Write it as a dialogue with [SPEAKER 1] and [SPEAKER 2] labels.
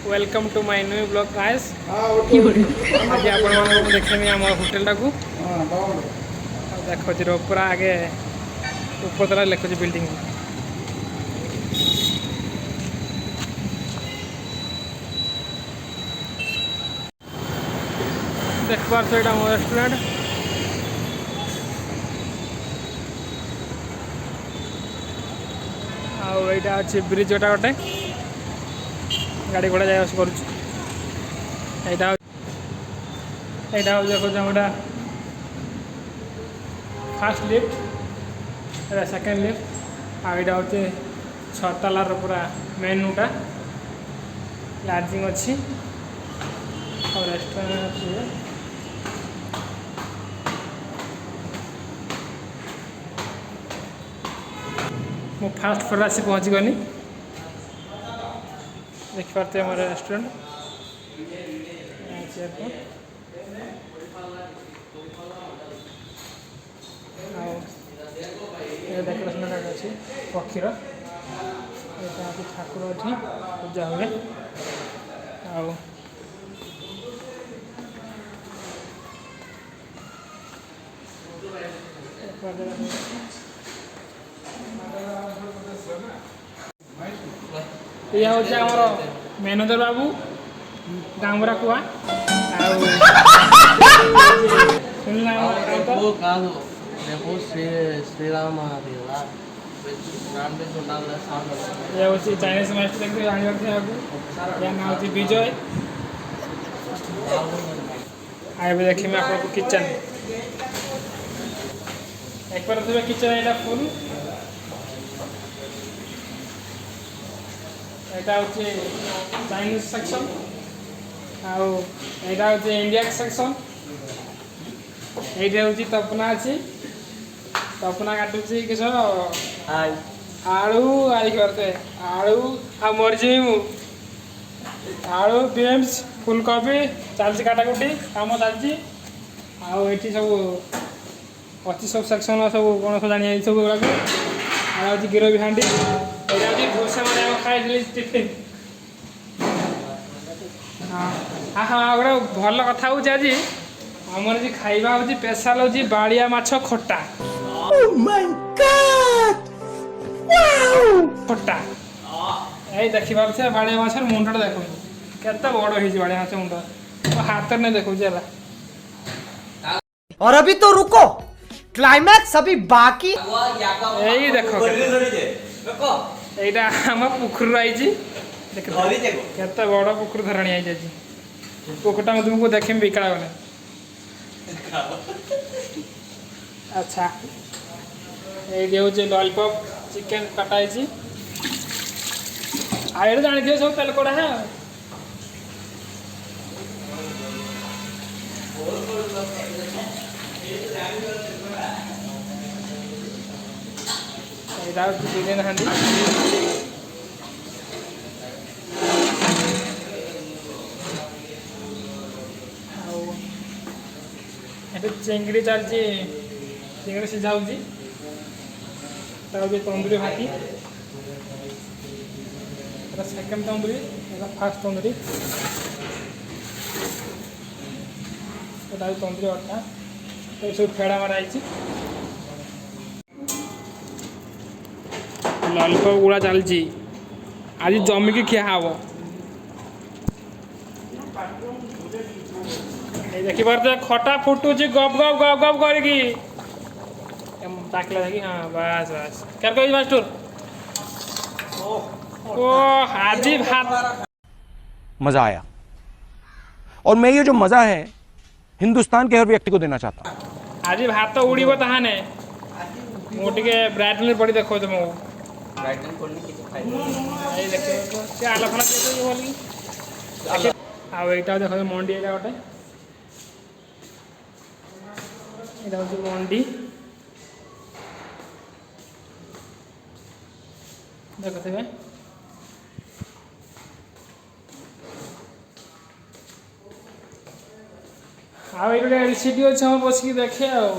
[SPEAKER 1] Welcome to my new blog guys. आज आप देखें आम होटेल टाक देखो पूरा आगे ऊपर तला लिखुच बिल्डिंग देख पार्थ ये आम रेस्टोरेंट आईटा अच्छे ब्रिज गोटा गोटे गाड़ी घोड़ा जाए कर देखो गोटा फास्ट लिफ्ट सेकेंड लिफ्ट आईटा हूँ छतालार पूरा मेनूटा लार्जिंग अच्छी और रेस्टोरेंट अच्छी। मु फास्ट फ्लोर आसी पहुँची गनी देखिए हमारे रेस्टोरेंट डेकोरेशन अच्छी पक्षीर ठाकुर अच्छी पूजा हुए ये हूँ मैनेजर बाबू डांगरा कुआ
[SPEAKER 2] श्रीराम
[SPEAKER 1] ये हूँ चाइनीज मास्टर ना हूँ विजय आए देखिए आपको किचन एक बार किचन यहाँ फुल यहाँ हूँ चाइनीज सेक्शन आईटा हूँ इंडिया सेक्शन ये हूँ तपना अच्छी तपना काटुची किस आलू आई करते आलू आ मरीजी मु आलू बीन्स फुलकोबी चलती काटाकुटी कम चलती आठी सब अच्छी सब सेक्शन सब कौन सब जानी सब गुड़ाक गिरवी हाँ भूसा मैंने खाई टिफिन हाँ हाँ गोटे भल कथा हूँ आज आमर जी खाइबा हूँ स्पेशल हूँ बाड़िया माछ खटा खटा यही देखी पारे बाड़िया माछ मुंडा देखो केते बड़ हो बाड़िया माछ मुंड हाथ नहीं देखा।
[SPEAKER 3] और अभी तो रुको क्लाइमैक्स अभी बाकी
[SPEAKER 1] यही देखो यहाँ आम पुखर आई केते बड़ पुखर धरणी आई पुखरटा तुमको देखें बिकड़ा गले अच्छा ये हूँ लॉलीपॉप चिकेन काटाई आए जानी थी सब तेल कड़ा है बिरयानी हांडी चिंगड़ी चलती चिंगड़ी सीझा तंदूरी भाती सेकेंड तंदूरी फास्ट तंदूरी तंदूरी अटा ये सब फेड़ा मराई लॉलीपॉप गुड़ा चलती आज जमिकी खिया हम देखी पारे खटा फुटुची गप गप गप गप करके ताकला देखी हाँ बस बस क्या कही मास्टर ओ हाजी भात
[SPEAKER 4] मजा आया और मैं ये जो मजा है हिंदुस्तान के हर व्यक्ति को देना चाहता हूँ।
[SPEAKER 1] आज भात तो उड़ीब ताहाने मोटे ब्राइटनेस पड़ी देखो तुम
[SPEAKER 2] ब्राइटनेस पड़नी किसी फायदा
[SPEAKER 1] देखो से आला फला बोली आईटा देखो मंडी यहाँ गोटे यहाँ हूँ मंडी देखुवे LCD अच्छे हम बस की देखे आओ